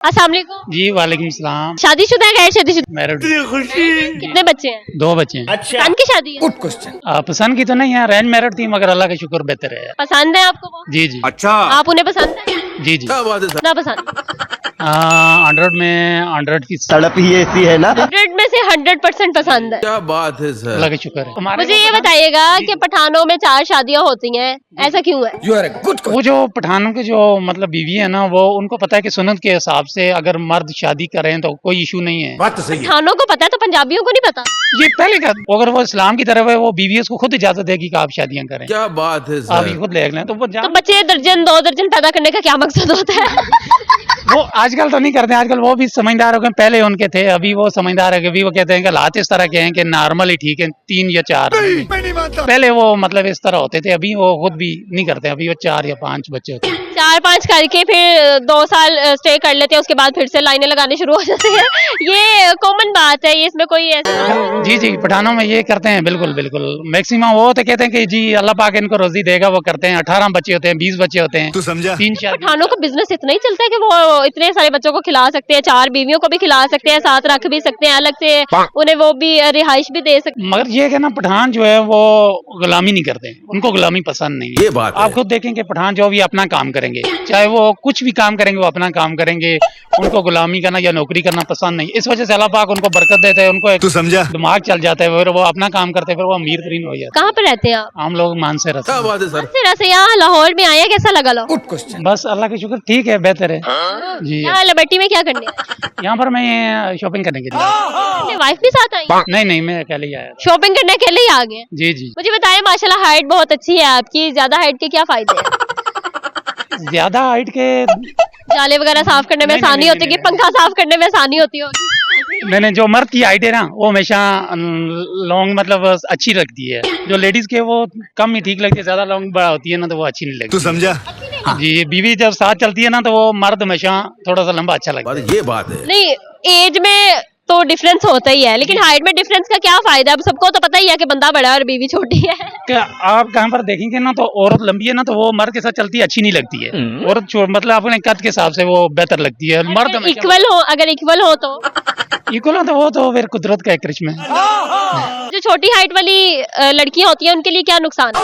अस्सलाम वालेकुम। जी वालेकुम सलाम। शादीशुदा है गैर शादीशुदा? मैरिड। खुशी। कितने बच्चे हैं? 2 बच्चे हैं। अच्छा। की शादी है? Good question. पसंद की तो नहीं है, अरेंज मैरिड थी मगर अल्लाह का शुक्र बेहतर है। पसंद है आपको वो? जी जी अच्छा। आप उन्हें पसंद है? जी जी। क्या बात है सर। ना पसंद? 100 में 100 की तड़प ही ऐसी है ना। 100 में से 100% पसंद है। क्या बात है सर। अल्लाह का शुक्र है। हमारे मुझे ये बताइएगा कि पठानों में 4 शादियां होती हैं, ऐसा क्यों है? यू आर ए गुड वो जो पठानों के जो मतलब बीवी है ना, वो उनको पता है कि सुन्नत के हिसाब से अगर मर्द शादी करें तो कोई इशू नहीं है। बात तो सही है। पठानों को पता है तो पंजाबियों को नहीं पता? ये पहले का अगर वो इस्लाम की तरफ है, वो बीवी उसको खुद इजाजत देगी कि आप शादियां करें। क्या बात है आप ये सर। खुद ले लें तो वो तो बच्चे दर्जन 2 दर्जन पैदा करने का क्या मकसद होता है? वो आजकल तो नहीं करते, आजकल वो भी समझदार हो गए, पहले उनके थे, अभी वो समझदार है, अभी वो कहते हैं कि हालात इस तरह के हैं कि नॉर्मल ही ठीक है, 3 या 4। पहले वो मतलब इस तरह होते थे, अभी वो खुद भी नहीं करते, अभी वो 4 या 5 बच्चे होते हैं। 4-5 करके फिर 2 साल स्टे कर लेते हैं, उसके बाद फिर से लाइनें लगाने शुरू हो जाते हैं। ये कॉमन बात है, ये इसमें कोई ऐसा? जी जी, पठानों में ये करते हैं, बिल्कुल बिल्कुल। मैक्सिमम वो तो कहते हैं कि जी अल्लाह पाक इनको रोजी देगा, वो करते हैं। 18 बच्चे होते हैं, 20 बच्चे होते हैं, तू समझा। 3 शादी। पठानों का बिजनेस इतना ही चलता है कि वो इतने सारे बच्चों को खिला सकते हैं, 4 बीवियों को भी खिला सकते हैं, साथ रख भी सकते हैं, अलग से उन्हें वो भी रिहाइश भी दे सकते मगर ये है कि ना, पठान जो है वो गुलामी नहीं करते, उनको गुलामी पसंद नहीं है। ये बात है। आप खुद देखें कि पठान जो भी अपना काम करेंगे, चाहे वो कुछ भी काम करेंगे, वो अपना काम करेंगे, उनको गुलामी करना या नौकरी करना पसंद नहीं। इस वजह से अल्लाह पाक उनको बरकत देते हैं, उनको एक तू समझा। दिमाग चल जाता है, फिर वो अपना काम करते हैं, फिर वो अमीर तरीन हो जाते कहाँ पर रहते हैं आप? हैं। हम लोग मान से रहते क्या हैं। बात है सर। सिरा से यहाँ लाहौर में आया, कैसा लगा लो? Good question. बस अल्लाह का शुक्र, ठीक है, बेहतर है जी। यहाँ लिबर्टी में क्या करने आए? यहाँ पर मैं शॉपिंग करने के लिए अपने वाइफ भी साथ आई? नहीं, मैं अकेले ही आया था। शॉपिंग करने के लिए ही आ गए? जी जी। मुझे बताएं, माशाल्लाह हाइट बहुत अच्छी है आपकी, ज्यादा हाइट के क्या फायदे हैं? ज्यादा हाइट के जाले वगैरह साफ करने में नहीं, आसानी नहीं, होती है कि नहीं, पंखा साफ करने में आसानी होती होगी? मैंने जो मर्द की हाइट है ना, वो हमेशा लॉन्ग मतलब अच्छी लगती है। जो लेडीज के वो कम ही ठीक लगती है, ज्यादा लॉन्ग बड़ा होती है ना तो वो अच्छी नहीं लगती। तू समझा। जी, बीवी जब साथ चलती है ना तो वो मर्द हमेशा थोड़ा सा लंबा अच्छा लगता है। ये बात है। नहीं, एज में तो डिफरेंस होता ही है, लेकिन हाइट में डिफरेंस का क्या फायदा? अब सबको तो पता ही है कि बंदा बड़ा है और बीवी छोटी है। क्या आप कहाँ पर देखेंगे ना, तो औरत लंबी है ना तो वो मर्द के साथ चलती है, अच्छी नहीं लगती है। औरत मतलब अपने कद के हिसाब से वो बेहतर लगती है। मर्द इक्वल हो, अगर इक्वल हो तो इक्वल हो तो वो तो फिर कुदरत का एक करिश्मा है। जो छोटी हाइट वाली लड़कियां होती हैं उनके लिए क्या नुकसान है?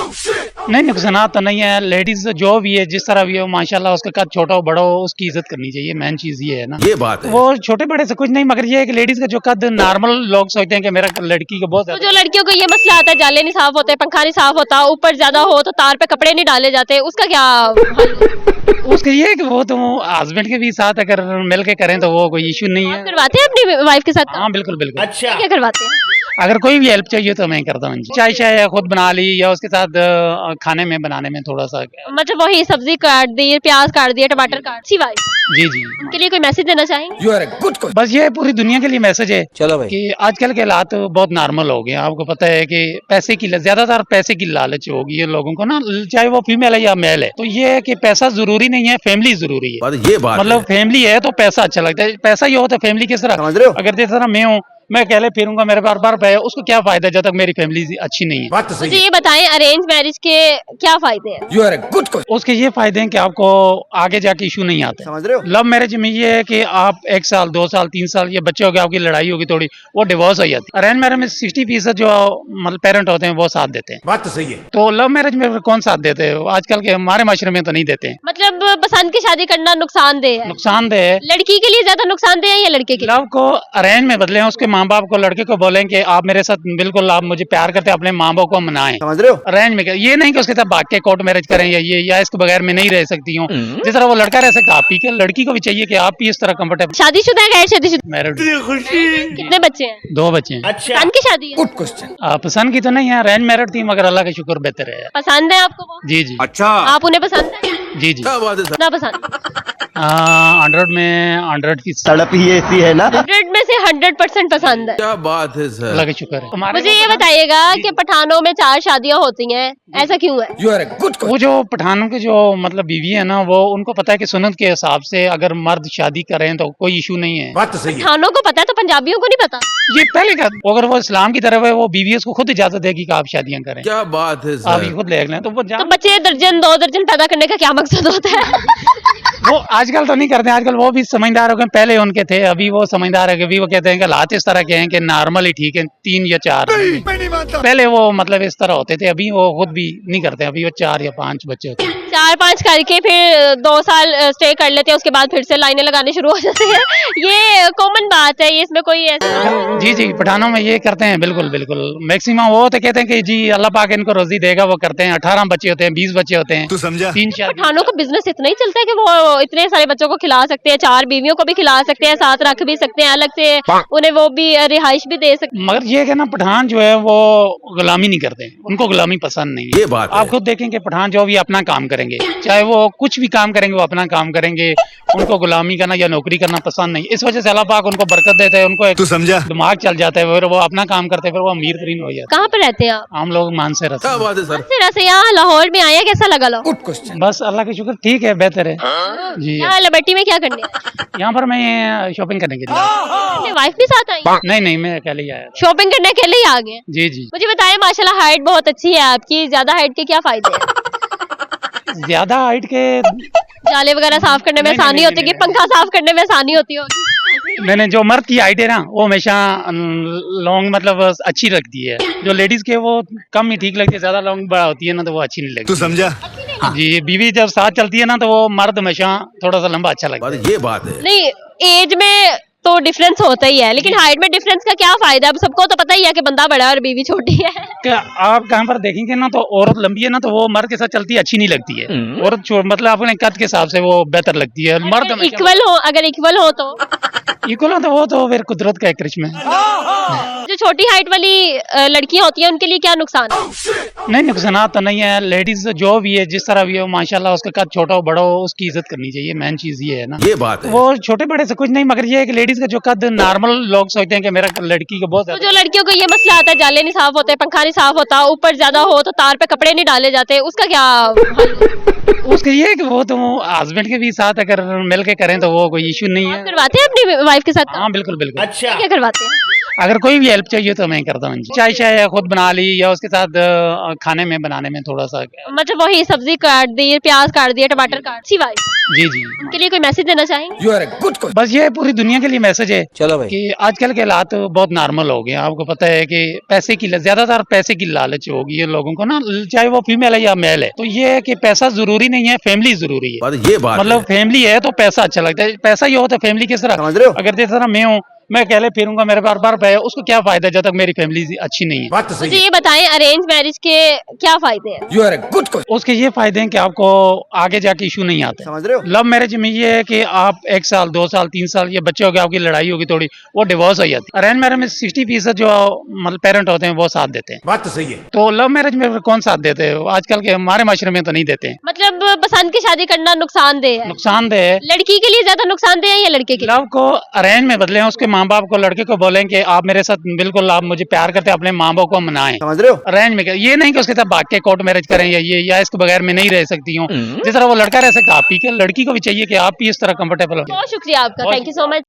नहीं, नुकसानात तो नहीं है। लेडीज जो भी है, जिस तरह भी हो, माशाल्लाह उसका कद छोटा हो बड़ा हो, उसकी इज्जत करनी चाहिए। मेन चीज ये है ना। ये बात है। वो छोटे बड़े से कुछ नहीं, मगर ये है कि लेडीज का जो कद नॉर्मल लोग सोचते हैं कि मेरा लड़की को बहुत तो जो लड़कियों को ये मसला आता है, जाले नहीं साफ होते, पंखा नहीं साफ होता, ऊपर ज्यादा हो तो तार पे कपड़े नहीं डाले जाते, उसका क्या हल? उसका ये है कि वो तो हस्बैंड के भी साथ अगर मिल के करें तो वो कोई इशू नहीं आप है। करवाते हैं अपनी वाइफ के साथ? हाँ बिल्कुल बिल्कुल। क्या करवाते हैं? अगर कोई भी हेल्प चाहिए तो मैं करता हूँ। चाय शाय खुद बना ली या उसके साथ खाने में बनाने में थोड़ा सा। मतलब वही सब्जी काट दी, प्याज काट दिया, टमाटर काट दी, वाइफ जी जी। उनके लिए कोई मैसेज देना चाहेंगे? You are a good question. बस ये पूरी दुनिया के लिए मैसेज है। चलो भाई। कि आजकल के हालात बहुत नॉर्मल हो गए हैं। आपको पता है कि पैसे की ज्यादातर पैसे की लालच होगी है लोगों को ना, चाहे वो फीमेल है या मेल है। तो ये है कि पैसा जरूरी नहीं है, फैमिली जरूरी है। ये बात मतलब फैमिली है तो पैसा अच्छा लगता है। पैसा ये होता है फैमिली किस तरह, समझ रहे हो? अगर जिस तरह मैं हूँ, मैं अकेले फिरूंगा, मेरे पास बार रुपए है, उसको क्या फायदा जब तक मेरी फैमिली अच्छी नहीं है। बात तो सही मुझे है। ये बताएं, अरेंज मैरिज के क्या फायदे हैं? You are a good question. उसके ये फायदे हैं कि आपको आगे जाके इशू नहीं आते। समझ रहे हो? लव मैरिज में ये है कि आप 1 साल 2 साल 3 साल ये बच्चे हो गए, आपकी लड़ाई होगी थोड़ी, वो डिवोर्स हो जाती है। अरेंज मैरिज में 60% जो मतलब पेरेंट होते हैं वो साथ देते हैं। बात तो सही है। तो लव मैरिज में फिर कौन साथ देते हैं? आजकल के हमारे माशरे में तो नहीं देते हैं। मतलब पसंद की शादी करना नुकसानदेह है? नुकसानदेह है। लड़की के लिए ज्यादा नुकसानदेह है या लड़के के लिए? लव को अरेंज में बदले, उसके माँ बाप को, लड़के को बोलें कि आप मेरे साथ बिल्कुल, आप मुझे प्यार करते हैं, अपने माँ बाप को मनाएं। समझ रहे हो? अरेंज में ये नहीं कि उसके साथ भाग के कोर्ट मैरिज करें या ये या इसके बगैर मैं नहीं रह सकती हूँ। जिस तरह वो लड़का रह सकता है, आप ही के लड़की को भी चाहिए कि आप भी इस तरह कंफर्टेबल। शादीशुदा है गैर शादीशुदा? मैरिड। कितने बच्चे हैं? 2 बच्चे हैं। पसंद की शादी है? Good question. पसंद की तो नहीं है, अरेंज मैरिड थी मगर अल्लाह का शुक्र बेहतर है। पसंद है आपको वो? जी जी। अच्छा। आप उन्हें पसंद है? जी जी। क्या बात है सर। ना पसंद? 100 में 100 की तड़प ही ऐसी है ना। 100 में से 100% पसंद है। क्या बात है सर। अल्लाह का शुक्र है। हमारे मुझे ये बताइएगा कि पठानों में 4 शादियां होती हैं, ऐसा क्यों है? यू आर ए गुड वो जो पठानों के जो मतलब बीवी है ना, वो उनको पता है कि सुन्नत के हिसाब से अगर मर्द शादी करें तो कोई इशू नहीं है। बात तो सही है। पठानों को पता है तो पंजाबियों को नहीं पता? ये पहले का अगर वो इस्लाम की तरफ है, वो बीवी उसको खुद इजाजत देगी कि आप शादियां करें। क्या बात है आप ये सर। खुद ले लें तो वो तो बच्चे दर्जन 2 दर्जन पैदा करने का क्या मकसद होता है? वो आजकल तो नहीं करते, आजकल वो भी समझदार हो गए, पहले उनके थे, अभी वो समझदार है, अभी वो कहते हैं कि हालात इस तरह के हैं कि नॉर्मल ही ठीक है, 3 या 4। पहले वो मतलब इस तरह होते थे, अभी वो खुद भी नहीं करते, अभी वो 4 या 5 बच्चे होते हैं। 4-5 करके फिर 2 साल स्टे कर लेते हैं, उसके बाद फिर से लाइनें लगाने शुरू हो जाते हैं। ये कॉमन बात है, ये इसमें कोई ऐसा जी जी, पठानों में ये करते हैं, बिल्कुल बिल्कुल। मैक्सिमम वो तो कहते हैं कि जी अल्लाह पाक इनको रोजी देगा, वो करते हैं। 18 बच्चे होते हैं, 20 बच्चे होते हैं, तू समझा? 3-4। पठानों का बिजनेस इतना ही चलता है कि वो इतने सारे बच्चों को खिला सकते हैं, 4 बीवियों को भी खिला सकते हैं, साथ रख भी सकते हैं, अलग से उन्हें वो भी रिहाइश भी दे सकते हैं। मगर ये है कि ना, पठान जो है वो गुलामी नहीं करते, उनको गुलामी पसंद नहीं है। ये बात है। आप खुद देखें कि पठान जो भी अपना काम करेंगे, चाहे वो कुछ भी काम करेंगे, वो अपना काम करेंगे, उनको गुलामी करना या नौकरी करना पसंद नहीं। इस वजह से अल्लाह पाक उनको बरकत देते हैं, उनको एक तू समझा? दिमाग चल जाता है, फिर वो अपना काम करते हैं, फिर वो अमीर तरीन हो जाते हैं। कहाँ पर रहते हैं आप? हम लोग मान से रहते क्या हैं। बात है सर? से यहाँ लाहौर में आया, कैसा लगा लो? बस अल्लाह का शुक्र, ठीक है, बेहतर है जी। यहाँ लिबर्टी में क्या करने आए? यहाँ पर मैं शॉपिंग करने के लिए अपने वाइफ भी साथ आई? नहीं नहीं, मैं अकेले ही आया था। शॉपिंग करने के लिए ही आ गए? जी जी। मुझे बताएं, माशाल्लाह हाइट बहुत अच्छी है आपकी, ज्यादा हाइट के क्या फायदे हैं? ज्यादा हाइट के जाले वगैरह साफ करने में नहीं, आसानी नहीं, होती है नहीं, कि पंखा साफ करने में आसानी होती होगी? मैंने जो मर्द की हाइट है ना, वो हमेशा लॉन्ग मतलब अच्छी लगती है। जो लेडीज के वो कम ही ठीक लगती है, ज्यादा लॉन्ग बड़ा होती है ना, तो वो अच्छी नहीं लगती। तू समझा? जी, बीवी जब साथ चलती है ना, तो वो मर्द हमेशा थोड़ा सा लंबा अच्छा लगता है। बात ये बात है। नहीं, एज में तो डिफरेंस होता ही है, लेकिन हाइट में डिफरेंस का क्या फायदा? अब सबको तो पता ही है कि बंदा बड़ा है और बीवी छोटी है। क्या आप कहाँ पर देखेंगे ना, तो औरत लंबी है ना, तो वो मर्द के साथ चलती है, अच्छी नहीं लगती है। औरत मतलब अपने कद के हिसाब से वो बेहतर लगती है। मर्द इक्वल हो, अगर इक्वल हो तो इक्वल हो, तो वो तो फिर कुदरत का एक करिश्मा है। जो छोटी हाइट वाली लड़कियां होती हैं, उनके लिए क्या नुकसान है? नहीं, नुकसान तो नहीं है। लेडीज जो भी है, जिस तरह भी हो, माशाल्लाह, उसका कद छोटा हो बड़ा हो, उसकी इज्जत करनी चाहिए। मेन चीज ये है ना, ये बात है। वो छोटे बड़े से कुछ नहीं, मगर ये है कि लेडीज का जो कद, नॉर्मल लोग सोचते हैं कि मेरा लड़की को बहुत तो जो लड़कियों को ये मसला आता है, जाले नहीं साफ होते, पंखा नहीं साफ होता, ऊपर ज्यादा हो तो तार पे कपड़े नहीं डाले जाते, उसका क्या हल? उसका ये है कि वो तो हस्बैंड के भी साथ अगर मिल के करें तो वो कोई इशू नहीं है। करवाते हैं अपनी वाइफ के साथ? हाँ बिल्कुल बिल्कुल। क्या करवाते हैं? अगर कोई भी हेल्प चाहिए तो मैं करता हूँ। चाय शाय खुद बना ली, या उसके साथ खाने में बनाने में थोड़ा सा। मतलब वही सब्जी काट दी, प्याज काट दिया, टमाटर काट दी, वाइफ जी जी। उनके लिए कोई मैसेज देना चाहेंगे? बस ये पूरी दुनिया के लिए मैसेज है, चलो भाई। कि आजकल के हालात बहुत नॉर्मल हो गए हैं। आपको पता है कि पैसे की ज्यादातर पैसे की लालच होगी है लोगों को ना, चाहे वो फीमेल है या मेल है। तो ये है कि पैसा जरूरी नहीं है, फैमिली जरूरी है। बात ये बात मतलब है। फैमिली है तो पैसा अच्छा लगता है। पैसा ये होता है फैमिली किस तरह, समझ रहे हो? अगर जिस तरह मैं हूँ, मैं अकेले फिरूंगा, मेरे पास बार है, उसको क्या फायदा जब तक मेरी फैमिली अच्छी नहीं है। बात तो सही मुझे ये बताएं, अरेंज मैरिज के क्या फायदे हैं? उसके ये फायदे हैं कि आपको आगे जाके इशू नहीं आते। समझ रहे हो? लव मैरिज में ये है कि आप 1 साल 2 साल 3 साल ये बच्चे हो गए, आपकी लड़ाई होगी थोड़ी, वो डिवोर्स हो जाती है। अरेंज मैरिज में 60% जो मतलब पेरेंट होते हैं वो साथ देते हैं। बात तो सही है। तो लव मैरिज में फिर कौन साथ देते हैं? आजकल के हमारे माशरे में तो नहीं देते हैं। मतलब पसंद की शादी करना नुकसानदेह है? नुकसानदेह है। लड़की के लिए ज्यादा नुकसानदेह है या लड़के के लिए? लव को अरेंज में बदले, उसके माँ बाप को, लड़के को बोलें कि आप मेरे साथ बिल्कुल, आप मुझे प्यार करते हैं, अपने माँ बाप को मनाएं। समझ रहे हो? अरेंज में ये नहीं कि उसके साथ भाग के कोर्ट मैरिज करें, या ये या इसके बगैर मैं नहीं रह सकती हूँ। जिस तरह वो लड़का रह सकता है, आप ही के लड़की को भी चाहिए कि आप भी इस तरह कंफर्टेबल हो। बहुत शुक्रिया आपका, थैंक यू सो मच।